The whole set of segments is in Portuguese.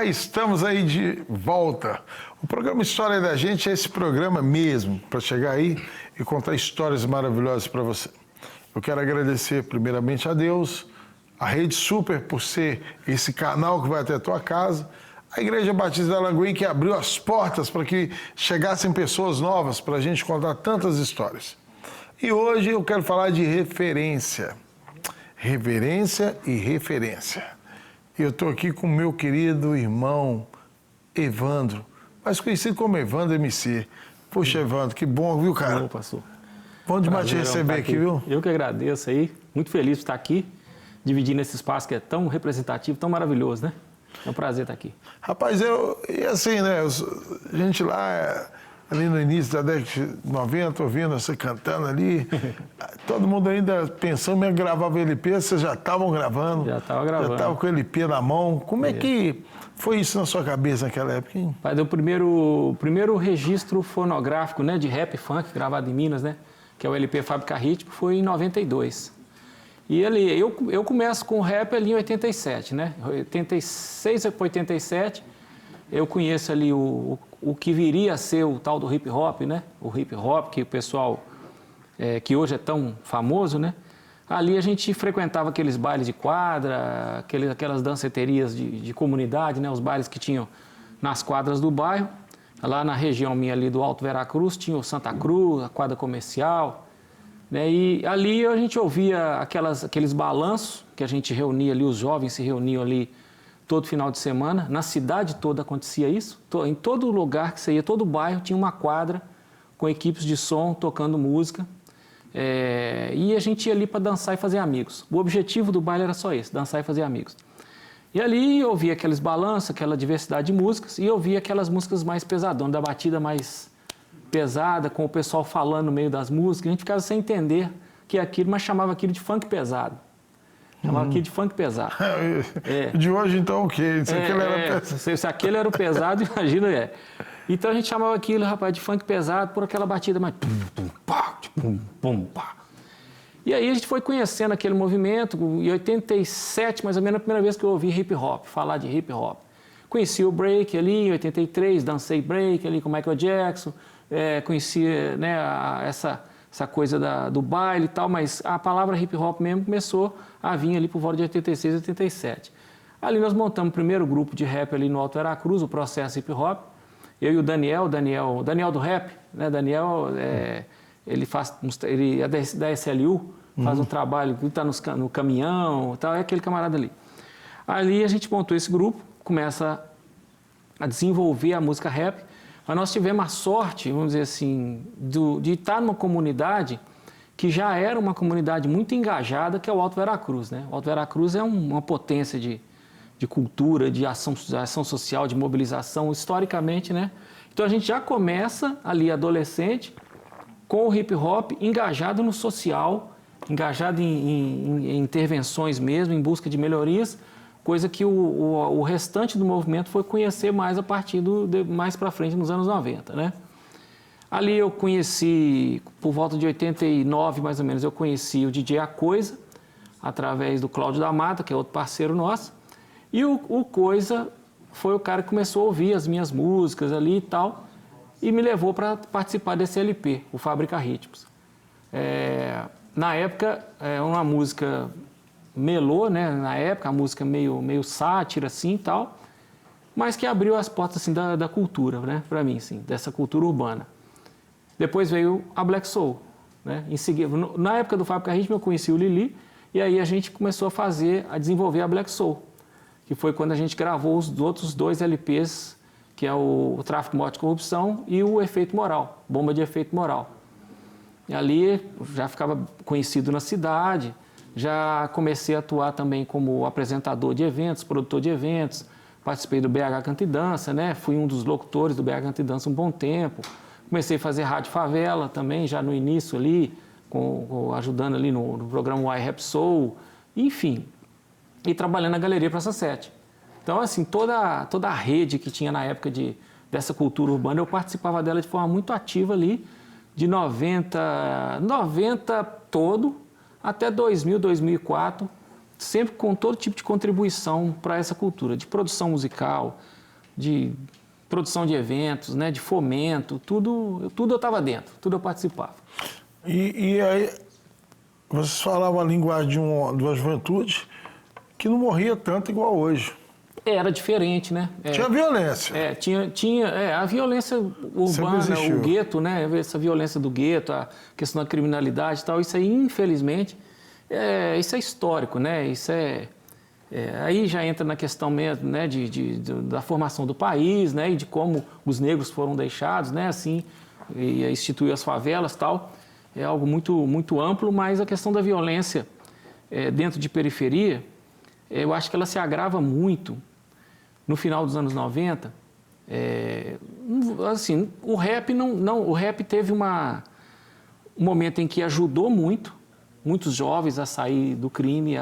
estamos aí de volta. O programa História da Gente é esse programa mesmo, para chegar aí e contar histórias maravilhosas para você. Eu quero agradecer primeiramente a Deus, a Rede Super por ser esse canal que vai até a tua casa, a Igreja Batista da Lagoinha que abriu as portas para que chegassem pessoas novas para a gente contar tantas histórias. E hoje eu quero falar de referência. Reverência e referência. Eu estou aqui com o meu querido irmão Evandro, mais conhecido como Evandro MC. Poxa, Evandro, que bom, viu, cara? Bom, pastor. Bom demais te receber aqui, viu? Eu que agradeço aí, muito feliz de estar aqui, dividindo esse espaço que é tão representativo, tão maravilhoso, né? É um prazer estar aqui. Rapaz, e assim, né, a gente lá, ali no início da década de 90, ouvindo você cantando ali, todo mundo ainda pensando em gravar o LP, vocês já estavam gravando? Já estava gravando. Já estava com o LP na mão. Como é que foi isso na sua cabeça naquela época, hein? Pai, o primeiro registro fonográfico, né, de rap funk gravado em Minas, né, que é o LP Fábrica Ritmo, foi em 92. E ali, eu começo com o rap ali em 87, né, 86 para 87, eu conheço ali o que viria a ser o tal do hip hop, né, o hip hop que o pessoal, que hoje é tão famoso, né. Ali a gente frequentava aqueles bailes de quadra, aquelas danceterias de comunidade, né? Os bailes que tinham nas quadras do bairro. Lá na região minha ali do Alto Veracruz tinha o Santa Cruz, a quadra comercial, né? E ali a gente ouvia aqueles balanços que a gente reunia ali, os jovens se reuniam ali todo final de semana. Na cidade toda acontecia isso. Em todo lugar que você ia, todo bairro tinha uma quadra com equipes de som tocando música. E a gente ia ali para dançar e fazer amigos. O objetivo do baile era só esse, dançar e fazer amigos. E ali eu ouvia aqueles balanços, aquela diversidade de músicas, e eu ouvia aquelas músicas mais pesadonas, da batida mais pesada, com o pessoal falando no meio das músicas. A gente ficava sem entender que aquilo, mas chamava aquilo de funk pesado. Chamava aquilo de funk pesado. De hoje, então, o quê? Se aquele era o pesado, imagina, Então a gente chamava aquilo, rapaz, de funk pesado por aquela batida mais... E aí a gente foi conhecendo aquele movimento. Em 87, mais ou menos, a primeira vez que eu ouvi hip hop, falar de hip hop. Conheci o break ali em 83, dancei break ali com Michael Jackson, conheci, né, essa coisa do baile e tal, mas a palavra hip hop mesmo começou a vir ali por volta de 86, 87. Ali nós montamos o primeiro grupo de rap ali no Alto Veracruz, o Processo Hip Hop. Eu e o Daniel do rap, né? Daniel, ele é da SLU, faz um trabalho, ele está no caminhão, tal, é aquele camarada ali. Ali a gente montou esse grupo, começa a desenvolver a música rap, mas nós tivemos a sorte, vamos dizer assim, de estar numa comunidade que já era uma comunidade muito engajada, que é o Alto Veracruz, né? O Alto Veracruz é uma potência de cultura, de ação social, de mobilização, historicamente, né? Então a gente já começa ali, adolescente, com o hip hop engajado no social, engajado em intervenções mesmo, em busca de melhorias, coisa que o restante do movimento foi conhecer mais a partir mais para frente, nos anos 90, né? Ali eu conheci, por volta de 89 mais ou menos, eu conheci o DJ A Coisa, através do Cláudio da Mata, que é outro parceiro nosso. E o Coisa foi o cara que começou a ouvir as minhas músicas ali e tal, e me levou para participar desse LP, o Fábrica Ritmos. Na época, uma música melô, né? Na época, a música meio sátira assim e tal, mas que abriu as portas assim, da cultura, né? Para mim, assim, dessa cultura urbana. Depois veio a Black Soul, né? Em seguida, na época do Fábrica Ritmos, eu conheci o Lili, e aí a gente começou a desenvolver a Black Soul, que foi quando a gente gravou os outros 2 LPs, que é o Tráfico, Morte e Corrupção e o Efeito Moral, Bomba de Efeito Moral. E ali já ficava conhecido na cidade, já comecei a atuar também como apresentador de eventos, produtor de eventos, participei do BH Canta e Dança, né? Fui um dos locutores do BH Canta e Dança um bom tempo, comecei a fazer Rádio Favela também, já no início ali, ajudando ali no programa Y Rap Soul, enfim, e trabalhando na Galeria Praça 7. Então, assim, toda a rede que tinha na época dessa cultura urbana, eu participava dela de forma muito ativa ali, de 90 todo, até 2000, 2004, sempre com todo tipo de contribuição para essa cultura, de produção musical, de produção de eventos, né, de fomento, tudo eu estava dentro, tudo eu participava. E aí, vocês falavam a linguagem de uma juventude que não morria tanto igual hoje. Era diferente, né? Tinha violência. Tinha a violência urbana, o gueto, né? Essa violência do gueto, a questão da criminalidade e tal, isso aí, infelizmente, isso é histórico, né? Isso aí já entra na questão mesmo, né, da formação do país, né, e de como os negros foram deixados, né, assim, e instituir as favelas e tal. É algo muito, muito amplo, mas a questão da violência dentro de periferia, eu acho que ela se agrava muito no final dos anos 90. Assim, o rap teve um momento em que ajudou muitos jovens a sair do crime,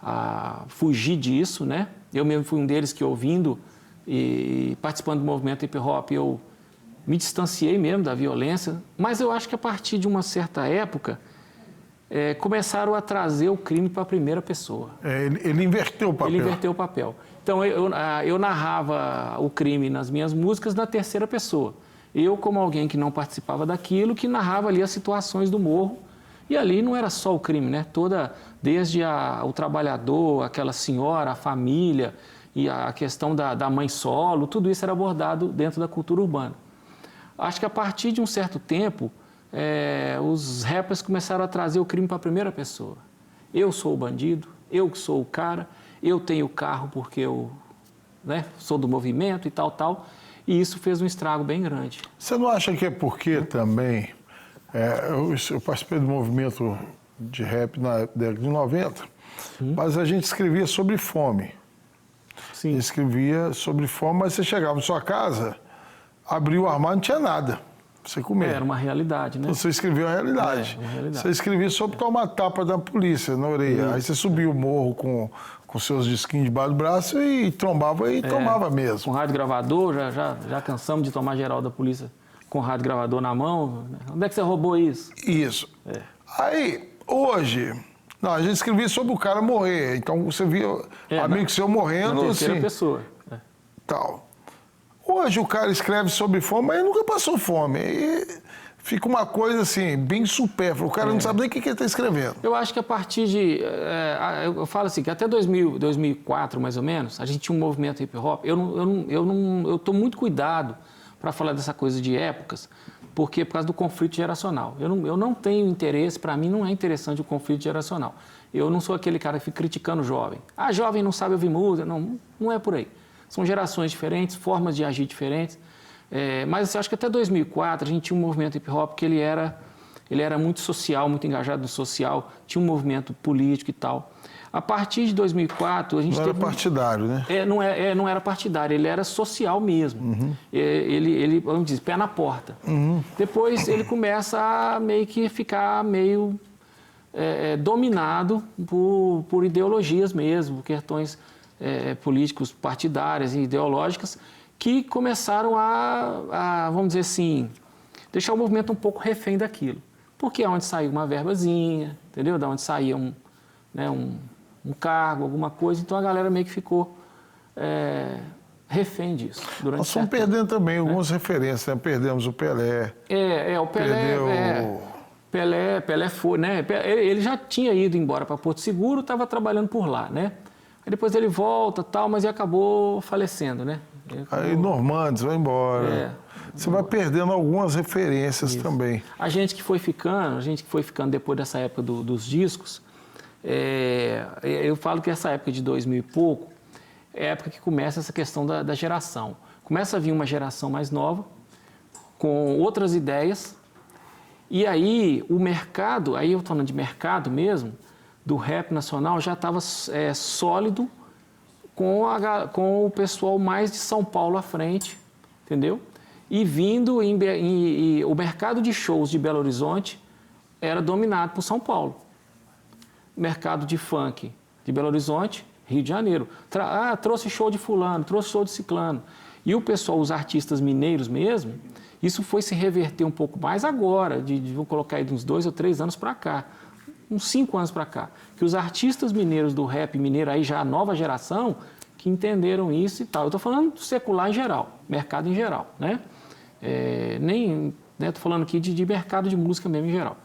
a fugir disso, né? Eu mesmo fui um deles que, ouvindo e participando do movimento hip hop, eu me distanciei mesmo da violência, mas eu acho que a partir de uma certa época começaram a trazer o crime para a primeira pessoa. Ele inverteu o papel. Ele inverteu o papel. Então, eu narrava o crime nas minhas músicas na terceira pessoa. Eu, como alguém que não participava daquilo, que narrava ali as situações do morro. E ali não era só o crime, né? Desde o trabalhador, aquela senhora, a família e a questão da mãe solo, tudo isso era abordado dentro da cultura urbana. Acho que a partir de um certo tempo, os rappers começaram a trazer o crime para a primeira pessoa. Eu sou o bandido, eu que sou o cara, eu tenho carro porque eu, né, sou do movimento e tal. E isso fez um estrago bem grande. Você não acha que é porque também... eu participei do movimento de rap na década de 90, mas a gente escrevia sobre fome. Sim. Escrevia sobre fome, mas você chegava na sua casa, abria o armário, não tinha nada pra você comer. Era uma realidade, né? Você escrevia a realidade. Uma realidade. Você escrevia sobre tomar tapa da polícia na orelha. Aí você subia o morro com seus disquinhos debaixo do braço e trombava e tomava mesmo. Com rádio gravador, já cansamos de tomar geral da polícia com rádio gravador na mão. Onde é que você roubou isso? Isso. Aí, hoje, a gente escrevia sobre o cara morrer. Então você via amigo seu morrendo, na terceira assim, pessoa. tal. Hoje o cara escreve sobre fome, mas ele nunca passou fome. E fica uma coisa assim, bem supérflua. O cara não sabe nem o que ele está escrevendo. Eu acho que a partir de... eu falo assim, que até 2004, mais ou menos, a gente tinha um movimento hip hop. Eu estou muito cuidado para falar dessa coisa de épocas, porque por causa do conflito geracional. Eu não tenho interesse, para mim não é interessante o conflito geracional. Eu não sou aquele cara que fica criticando o jovem. Jovem não sabe ouvir música. Não é por aí. São gerações diferentes, formas de agir diferentes. Mas eu acho que até 2004 a gente tinha um movimento hip hop que ele era muito social, muito engajado no social, tinha um movimento político e tal. A partir de 2004 a gente não era partidário, né? Não era partidário, ele era social mesmo. Ele, vamos dizer, pé na porta. Depois ele começa a meio que ficar meio dominado por ideologias mesmo, questões políticos partidárias e ideológicas que começaram a, vamos dizer assim, deixar o movimento um pouco refém daquilo. Porque é onde saía uma verbazinha, entendeu? Da onde saía um cargo, alguma coisa. Então a galera meio que ficou refém disso. Nós estamos perdendo também algumas referências, né? Perdemos o Pelé. O Pelé... Pelé foi, né? Ele já tinha ido embora para Porto Seguro, estava trabalhando por lá, né? Aí depois ele volta, tal, mas ele acabou falecendo, né? Aí Normandes vai embora. Você vai perdendo algumas referências também. A gente que foi ficando depois dessa época dos discos, eu falo que essa época de 2000 e pouco é a época que começa essa questão da geração. Começa a vir uma geração mais nova, com outras ideias, e aí o mercado, aí eu estou falando de mercado mesmo, do rap nacional já estava sólido com o pessoal mais de São Paulo à frente, entendeu? E vindo, o mercado de shows de Belo Horizonte era dominado por São Paulo. Mercado de funk de Belo Horizonte, Rio de Janeiro. Trouxe show de fulano, trouxe show de ciclano. E o pessoal, os artistas mineiros mesmo, isso foi se reverter um pouco mais agora, vou colocar aí de uns 2 ou 3 anos para cá. uns 5 anos para cá, que os artistas mineiros do rap mineiro, aí já a nova geração, que entenderam isso e tal. Eu estou falando do secular em geral, mercado em geral, né? Estou falando aqui de mercado de música mesmo em geral.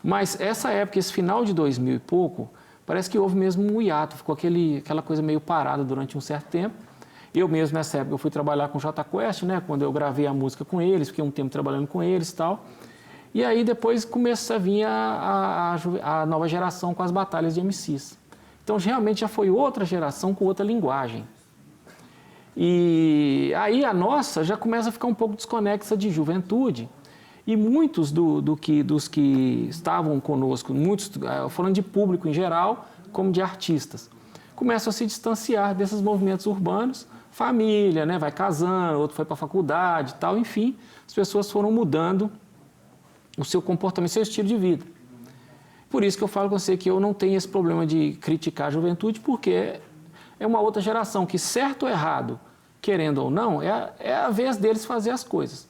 Mas essa época, esse final de 2000 e pouco, parece que houve mesmo um hiato, ficou aquela coisa meio parada durante um certo tempo. Eu mesmo, nessa época, eu fui trabalhar com o Jota Quest, né? Quando eu gravei a música com eles, fiquei um tempo trabalhando com eles e tal. E aí depois começa a vir a nova geração com as batalhas de MCs. Então, realmente já foi outra geração com outra linguagem. E aí a nossa já começa a ficar um pouco desconexa de juventude. E muitos dos que estavam conosco, muitos, falando de público em geral, como de artistas, começam a se distanciar desses movimentos urbanos, família, né, vai casando, outro foi para a faculdade e tal, enfim, as pessoas foram mudando o seu comportamento, o seu estilo de vida. Por isso que eu falo com você que eu não tenho esse problema de criticar a juventude, porque é uma outra geração que, certo ou errado, querendo ou não, é a vez deles fazer as coisas.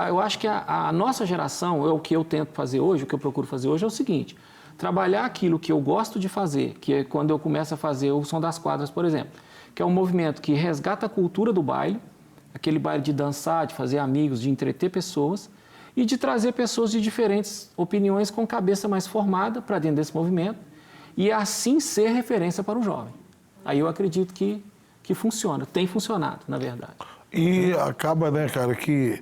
Eu acho que a nossa geração, o que eu tento fazer hoje, o que eu procuro fazer hoje é o seguinte: trabalhar aquilo que eu gosto de fazer, que é quando eu começo a fazer o Som das Quadras, por exemplo, que é um movimento que resgata a cultura do baile, aquele baile de dançar, de fazer amigos, de entreter pessoas e de trazer pessoas de diferentes opiniões com cabeça mais formada para dentro desse movimento e assim ser referência para o jovem. Aí eu acredito que funciona, tem funcionado, na verdade. E acaba, né, cara, que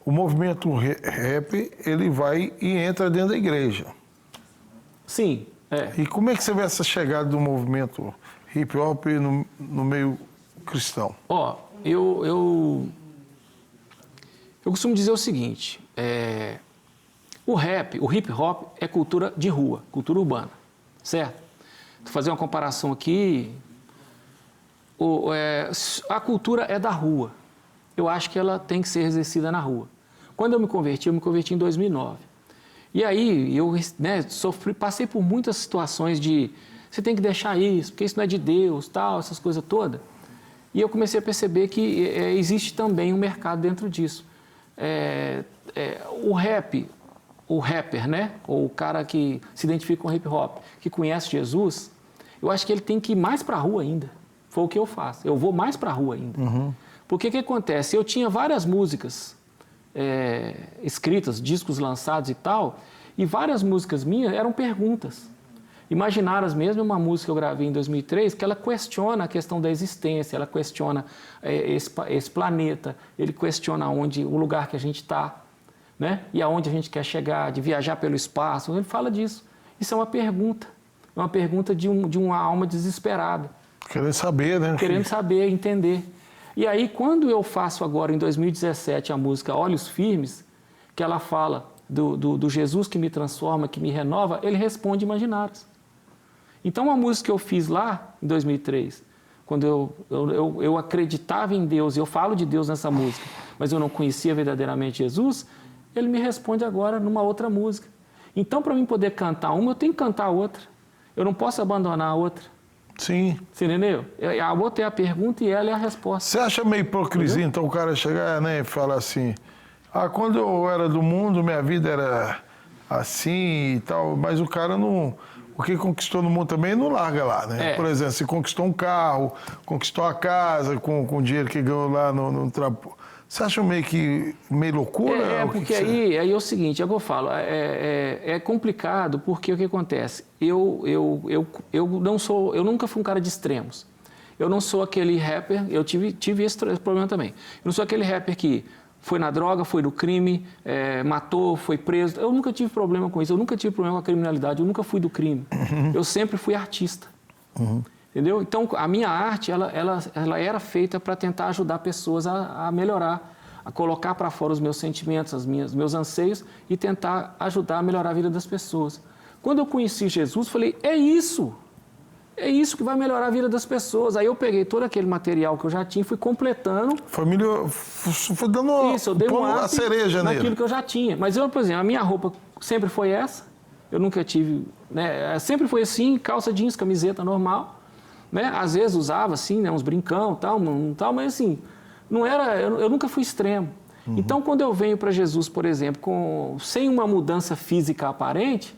o movimento rap, ele vai e entra dentro da igreja. Sim, é. E como é que você vê essa chegada do movimento hip hop no meio cristão? Ó, eu costumo dizer o seguinte, o hip hop é cultura de rua, cultura urbana, certo? Vou fazer uma comparação aqui, a cultura é da rua. Eu acho que ela tem que ser exercida na rua. Quando eu me converti em 2009. E aí eu, né, passei por muitas situações de você tem que deixar isso, porque isso não é de Deus, tal, essas coisas todas. E eu comecei a perceber que existe também um mercado dentro disso. O rapper, né, ou o cara que se identifica com hip hop, que conhece Jesus, eu acho que ele tem que ir mais para a rua ainda. Foi o que eu faço. Eu vou mais para a rua ainda. Uhum. Porque o que acontece? Eu tinha várias músicas escritas, discos lançados e tal, e várias músicas minhas eram perguntas. Imaginaras mesmo uma música que eu gravei em 2003, que ela questiona a questão da existência, ela questiona esse planeta, ele questiona o lugar que a gente está, né? E aonde a gente quer chegar, de viajar pelo espaço, ele fala disso. Isso é uma pergunta de uma alma desesperada. Querendo saber, né? Querendo saber, entender. E aí, quando eu faço agora, em 2017, a música Olhos Firmes, que ela fala do Jesus que me transforma, que me renova, ele responde Imaginaras. Então, uma música que eu fiz lá, em 2003, quando eu acreditava em Deus, e eu falo de Deus nessa música, mas eu não conhecia verdadeiramente Jesus, ele me responde agora numa outra música. Então, para mim poder cantar uma, eu tenho que cantar a outra. Eu não posso abandonar a outra. Sim. Você entendeu? A outra é a pergunta e ela é a resposta. Você acha meio hipocrisia, então, o cara chegar, né, e falar assim, quando eu era do mundo, minha vida era assim e tal, mas o cara não... O que conquistou no mundo também não larga lá, né? Por exemplo, se conquistou um carro, conquistou a casa com o dinheiro que ganhou lá no trabalho. Você acha meio loucura? Porque aí é o seguinte, é o que eu falo, é complicado porque o que acontece? Eu nunca fui um cara de extremos. Eu não sou aquele rapper, eu tive esse problema também. Eu não sou aquele rapper que foi na droga, foi no crime, matou, foi preso. Eu nunca tive problema com isso, eu nunca tive problema com a criminalidade, eu nunca fui do crime. Uhum. Eu sempre fui artista. Uhum. Entendeu? Então, a minha arte, ela era feita para tentar ajudar pessoas a melhorar, a colocar para fora os meus sentimentos, os meus anseios e tentar ajudar a melhorar a vida das pessoas. Quando eu conheci Jesus, falei, é isso que vai melhorar a vida das pessoas. Aí eu peguei todo aquele material que eu já tinha e fui completando. Família, foi dando isso, eu dei a cereja naquilo nele. Que eu já tinha. Mas eu, por exemplo, a minha roupa sempre foi essa, eu nunca tive, né, sempre foi assim, calça jeans, camiseta normal. Né? Às vezes usava assim, né, uns brincão tal, mas assim, não era, eu nunca fui extremo. Uhum. Então, quando eu venho para Jesus, por exemplo, sem uma mudança física aparente,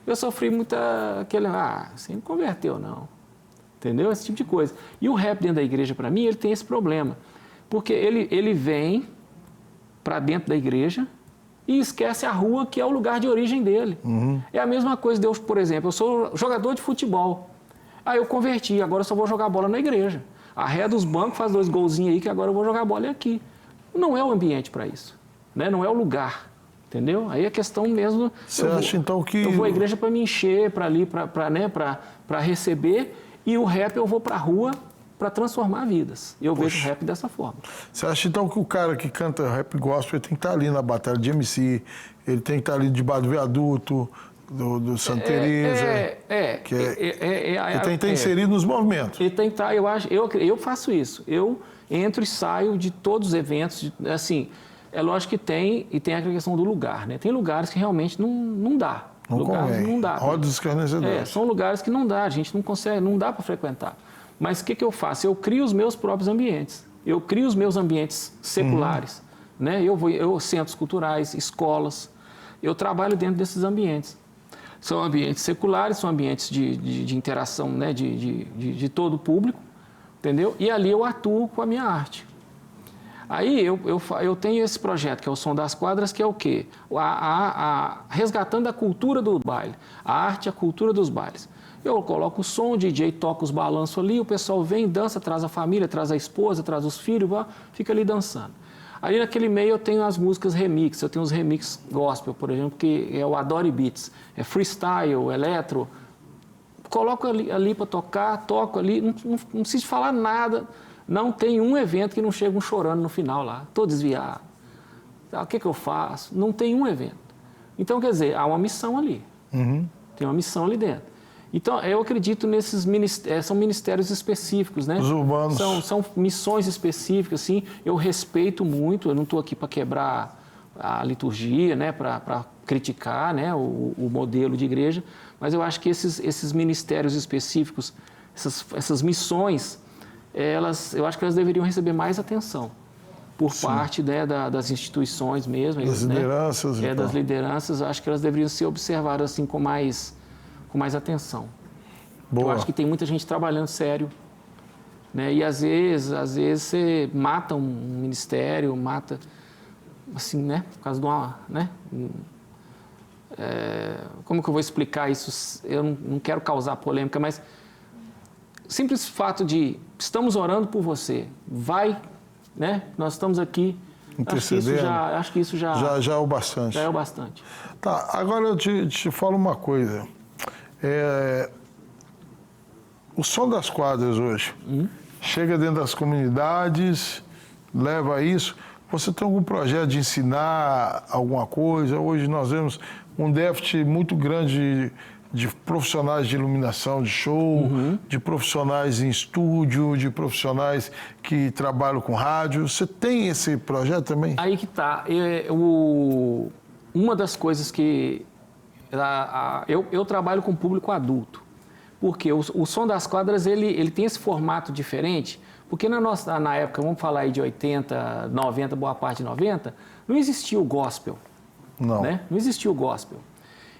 eu sofri você não converteu, não. Entendeu? Esse tipo de coisa. E o rap dentro da igreja, para mim, ele tem esse problema. Porque ele vem para dentro da igreja e esquece a rua, que é o lugar de origem dele. É a mesma coisa, Deus, por exemplo, eu sou jogador de futebol. Aí eu converti, agora eu só vou jogar bola na igreja. Arreda dos bancos, faz 2 golzinhos aí, que agora eu vou jogar bola aqui. Não é o ambiente para isso. Né? Não é o lugar. Entendeu? Aí é questão mesmo... Você acha, então, que... Eu vou à igreja para me encher, para ali, para receber, e o rap eu vou para a rua para transformar vidas. Eu vejo o rap dessa forma. Você acha, então, que o cara que canta rap gospel ele tem que estar ali na batalha de MC, ele tem que estar ali debaixo do viaduto, do Santa Teresa, ele tem que estar inserido nos movimentos. Ele tem que estar, eu faço isso. Eu entro e saio de todos os eventos, assim, é lógico que tem a questão do lugar, né? Tem lugares que realmente não dá. Não dá. Rodas escarnecedoras. São lugares que não dá, a gente não consegue, não dá para frequentar. Mas o que eu faço? Eu crio os meus próprios ambientes. Eu crio os meus ambientes seculares. Né? Centros culturais, escolas. Eu trabalho dentro desses ambientes. São ambientes seculares, são ambientes de interação, né? de todo o público. Entendeu? E ali eu atuo com a minha arte. Aí eu tenho esse projeto, que é o Som das Quadras, que é o quê? Resgatando a cultura do baile. A arte e a cultura dos bailes. Eu coloco o som, o DJ toca os balanços ali, o pessoal vem, dança, traz a família, traz a esposa, traz os filhos, fica ali dançando. Aí naquele meio eu tenho as músicas remix, eu tenho os remix gospel, por exemplo, que é o Adore Beats, é freestyle, eletro. Coloco ali para tocar, toco ali, não preciso falar nada. Não tem um evento que não chega um chorando no final lá, estou desviado. O que eu faço? Não tem um evento. Então, quer dizer, há uma missão ali. Tem uma missão ali dentro. Então, eu acredito nesses ministérios, são ministérios específicos, né? Os urbanos. São missões específicas, assim. Eu respeito muito, eu não estou aqui para quebrar a liturgia, né? Para criticar, né? O modelo de igreja, mas eu acho que esses ministérios específicos, essas missões, eu acho que elas deveriam receber mais atenção por parte, né, das instituições mesmo. Das lideranças. Né? Das lideranças, acho que elas deveriam ser observadas assim, com mais atenção. Boa. Eu acho que tem muita gente trabalhando sério, né? E às vezes você mata um ministério, mata, assim, né? Por causa de uma, né? Como que eu vou explicar isso? Eu não quero causar polêmica, mas simples fato de estamos orando por você, né? Nós estamos aqui. Intercedendo. Acho que isso já é o bastante. Já é o bastante. Tá, agora eu te falo uma coisa. O Som das Quadras hoje chega dentro das comunidades, leva isso. Você tem algum projeto de ensinar alguma coisa? Hoje nós vemos um déficit muito grande de profissionais de iluminação de show, de profissionais em estúdio, de profissionais que trabalham com rádio. Você tem esse projeto também? Aí que tá. Uma das coisas que... Eu trabalho com público adulto, porque o Som das Quadras ele tem esse formato diferente, porque na época, vamos falar aí de 80, 90, boa parte de 90, não existia o gospel. Não. Né? Não existia o gospel.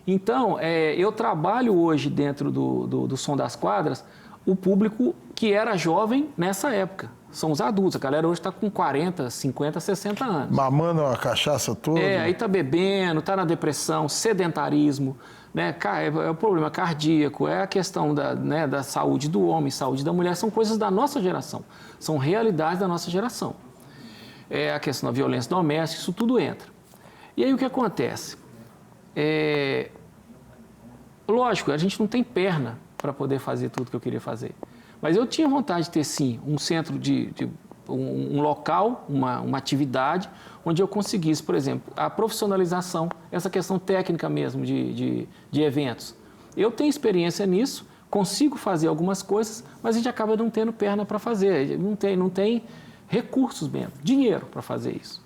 Então, eu trabalho hoje dentro do Som das Quadras o público que era jovem nessa época. São os adultos. A galera hoje está com 40, 50, 60 anos. Mamando a cachaça toda. Aí está bebendo, está na depressão, sedentarismo, né? É o problema cardíaco, é a questão da saúde do homem, saúde da mulher. São coisas da nossa geração. São realidades da nossa geração. É a questão da violência doméstica, isso tudo entra. E aí o que acontece? Lógico, a gente não tem perna para poder fazer tudo que eu queria fazer. Mas eu tinha vontade de ter, sim, um centro um local, uma atividade, onde eu conseguisse, por exemplo, a profissionalização, essa questão técnica mesmo de eventos. Eu tenho experiência nisso, consigo fazer algumas coisas, mas a gente acaba não tendo perna para fazer, não tem recursos mesmo, dinheiro para fazer isso.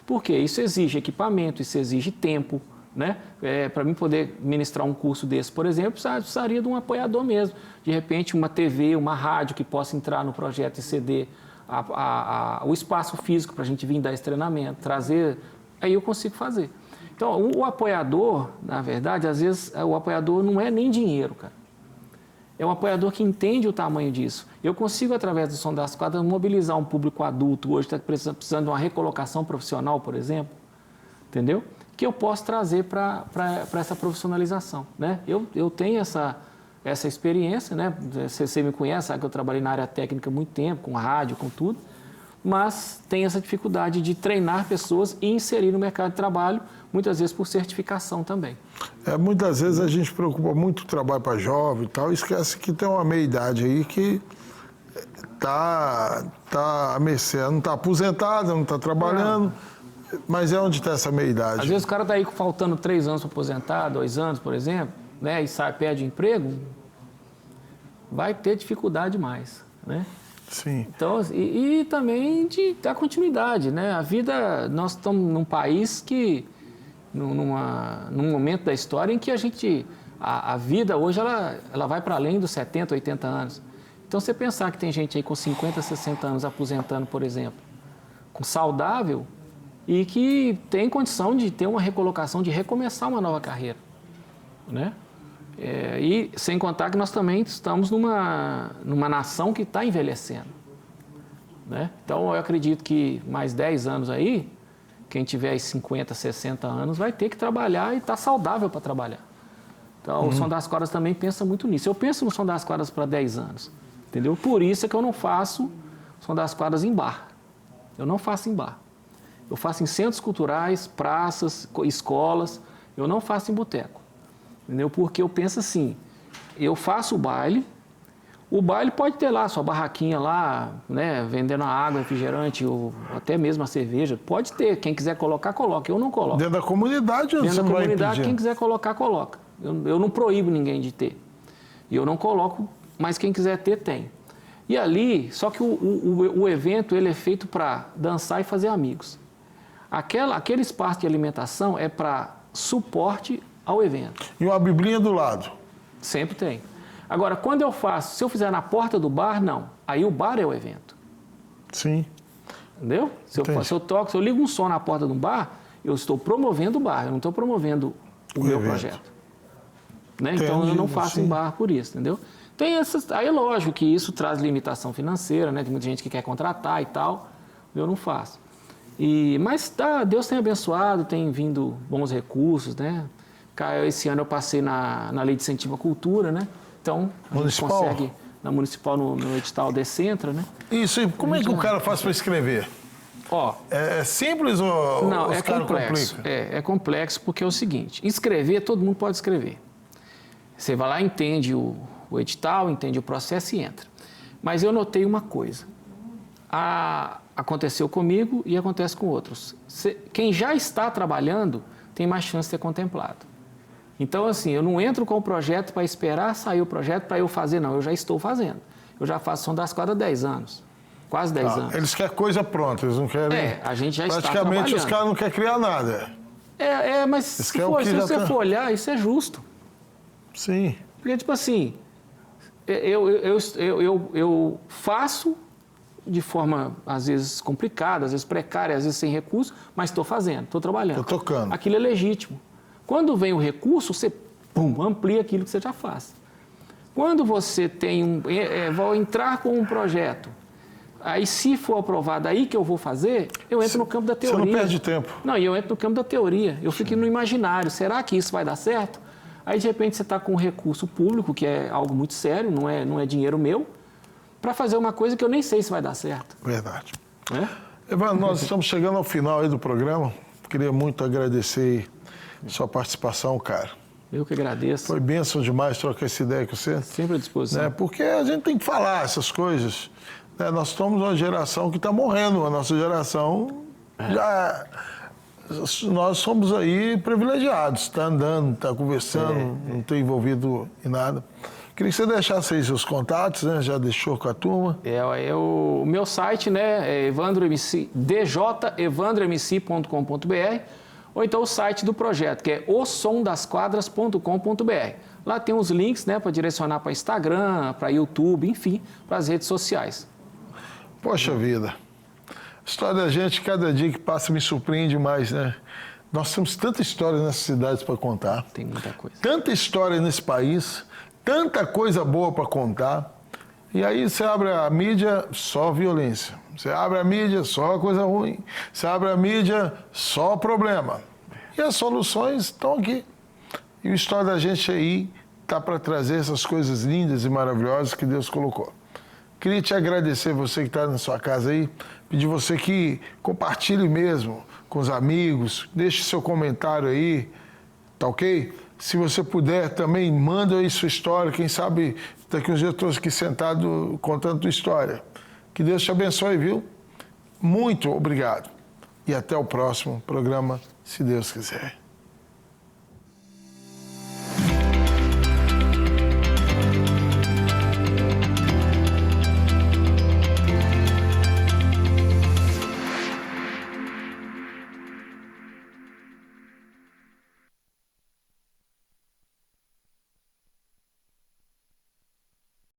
Por quê? Isso exige equipamento, isso exige tempo, né? Para mim poder ministrar um curso desse, por exemplo, precisaria de um apoiador mesmo. De repente, uma TV, uma rádio que possa entrar no projeto e ceder o espaço físico para a gente vir dar esse treinamento, trazer, aí eu consigo fazer. Então, o apoiador, na verdade, às vezes o apoiador não é nem dinheiro, cara. É um apoiador que entende o tamanho disso. Eu consigo, através do Som das Quadras, mobilizar um público adulto, hoje está precisando de uma recolocação profissional, por exemplo, entendeu? Que eu posso trazer para essa profissionalização, né? Eu tenho essa experiência, né? Você me conhece, sabe que eu trabalhei na área técnica há muito tempo, com rádio, com tudo, mas tem essa dificuldade de treinar pessoas e inserir no mercado de trabalho, muitas vezes por certificação também. Muitas vezes a gente preocupa muito o trabalho para jovem e tal, e esquece que tem uma meia-idade aí que tá à mercê, não está aposentado, não está trabalhando, mas é onde está essa meia-idade. Às vezes o cara está aí faltando 3 anos para aposentar, 2 anos, por exemplo, né, e perde o emprego, vai ter dificuldade mais, né? Sim. Então, e também de dar continuidade, né? A vida, nós estamos num país que, num momento da história em que a vida hoje, ela vai para além dos 70, 80 anos. Então, você pensar que tem gente aí com 50, 60 anos aposentando, por exemplo, com saudável e que tem condição de ter uma recolocação, de recomeçar uma nova carreira, né? E sem contar que nós também estamos numa nação que está envelhecendo, né? Então, eu acredito que mais 10 anos aí, quem tiver 50, 60 anos vai ter que trabalhar e está saudável para trabalhar. Então, o Som das Quadras também pensa muito nisso. Eu penso no Som das Quadras para 10 anos, entendeu? Por isso é que eu não faço Som das Quadras em bar. Eu não faço em bar. Eu faço em centros culturais, praças, escolas. Eu não faço em boteco. Entendeu? Porque eu penso assim, eu faço o baile pode ter lá sua barraquinha lá, né, vendendo a água, refrigerante, ou até mesmo a cerveja, pode ter, quem quiser colocar, coloca, eu não coloco. Dentro da comunidade, dentro você da não vai comunidade, impedir. quem quiser colocar, coloca. Eu não proíbo ninguém de ter. E eu não coloco, mas quem quiser ter, tem. E ali, só que o evento ele é feito para dançar e fazer amigos. Aquele espaço de alimentação é para suporte ao evento. E uma biblinha do lado. Sempre tem. Agora, quando eu faço, se eu fizer na porta do bar, não. Aí o bar é o evento. Sim. Entendeu? Se eu ligo um som na porta de um bar, eu estou promovendo o bar, eu não estou promovendo o meu evento. projeto. Né? Então, eu não faço em bar por isso, entendeu? Tem essas, aí é lógico que isso traz limitação financeira, né? Tem muita gente que quer contratar e tal, eu não faço. Mas Deus tem abençoado, tem vindo bons recursos, né? Esse ano eu passei na Lei de Incentivo à Cultura, né? Então, a gente consegue, na Municipal, no edital Decentra, né? Isso, e como é que o cara faz para escrever? É simples ou não, os é complexo. É complexo porque é o seguinte, escrever, todo mundo pode escrever. Você vai lá, entende o edital, entende o processo e entra. Mas eu notei uma coisa, aconteceu comigo e acontece com outros. Quem já está trabalhando tem mais chance de ser contemplado. Então, assim, eu não entro com o projeto para esperar sair o projeto para eu fazer, não. Eu já estou fazendo. Eu já faço Som das Quadras há 10 anos. Quase 10 anos. Eles querem coisa pronta, eles não querem... a gente já está trabalhando. Praticamente os caras não querem criar nada. Mas se você for olhar, isso é justo. Sim. Porque, tipo assim, eu faço de forma, às vezes, complicada, às vezes precária, às vezes sem recurso, mas estou fazendo, estou trabalhando. Estou tocando. Aquilo é legítimo. Quando vem o recurso, você amplia aquilo que você já faz. Quando você vai entrar com um projeto, aí se for aprovado, aí que eu vou fazer, eu entro no campo da teoria. Você não perde tempo. Não, eu entro no campo da teoria. Eu fico no imaginário. Será que isso vai dar certo? Aí, de repente, você está com um recurso público, que é algo muito sério, não é dinheiro meu, para fazer uma coisa que eu nem sei se vai dar certo. Verdade. Evandro, nós estamos chegando ao final aí do programa. Queria muito agradecer sua participação, cara. Eu que agradeço. Foi bênção demais trocar essa ideia com você. Sempre à disposição. Porque a gente tem que falar essas coisas. Nós somos uma geração que está morrendo. A nossa geração nós somos aí privilegiados. Está andando, está conversando, não está envolvido em nada. Queria que você deixasse aí seus contatos, né? Já deixou com a turma. O meu site, né, é djevandromc.com.br, ou então o site do projeto, que é osomdasquadras.com.br. Lá tem os links, né, para direcionar para Instagram, para YouTube, enfim, para as redes sociais. Poxa vida. A história da gente, cada dia que passa, me surpreende mais, né? Nós temos tanta história nessas cidades para contar. Tem muita coisa. Tanta história nesse país, tanta coisa boa para contar. E aí você abre a mídia, só violência. Você abre a mídia, só coisa ruim. Você abre a mídia, só problema. E as soluções estão aqui. E a história da gente aí está para trazer essas coisas lindas e maravilhosas que Deus colocou. Queria te agradecer, você que está na sua casa aí, pedir você que compartilhe mesmo com os amigos, deixe seu comentário aí, tá ok? Se você puder, também manda aí sua história, quem sabe daqui uns dias eu estou aqui sentado contando tua história. Que Deus te abençoe, viu? Muito obrigado. E até o próximo programa, se Deus quiser.